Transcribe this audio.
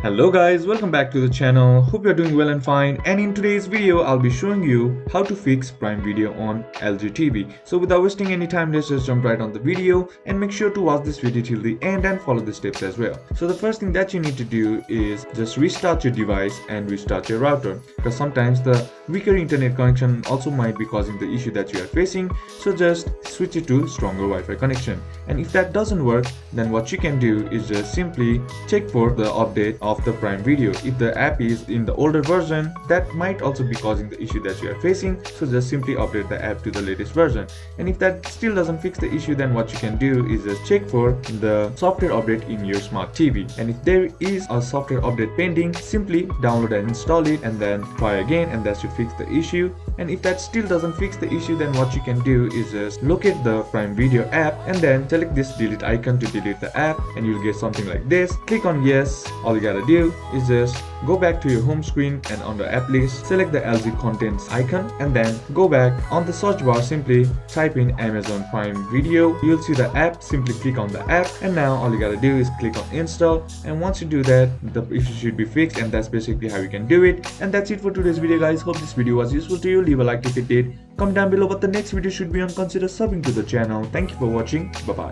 Hello guys, welcome back to the channel. Hope you're doing well and fine, and in today's video I'll be showing you how to fix Prime Video on LG TV. So without wasting any time, let's just jump right on the video and make sure to watch this video till the end and follow the steps as well. So the first thing that you need to do is just restart your device and restart your router, because sometimes the weaker internet connection also might be causing the issue that you are facing. So just switch it to stronger Wi-Fi connection, and if that doesn't work, then what you can do is just simply check for the update of the Prime Video. If the app is in the older version, that might also be causing the issue that you are facing, so just simply update the app to the latest version. And if that still doesn't fix the issue, then what you can do is just check for the software update in your smart TV, and if there is a software update pending, simply download and install it and then try again, and that should fix the issue. And if that still doesn't fix the issue, then what you can do is just locate the Prime Video app and then select this delete icon to delete the app, and you'll get something like this. Click on yes. All you gotta do is just go back to your home screen, and on the app list select the LG contents icon, and then go back on the search bar, simply type in Amazon Prime Video. You'll see the app, simply click on the app, and now all you gotta do is click on install. And once you do that, the issue should be fixed, and that's basically how you can do it. And that's it for today's video guys. Hope this video was useful to you. Leave a like if it did, comment down below what the next video should be on, consider subbing to the channel. Thank you for watching. Bye bye.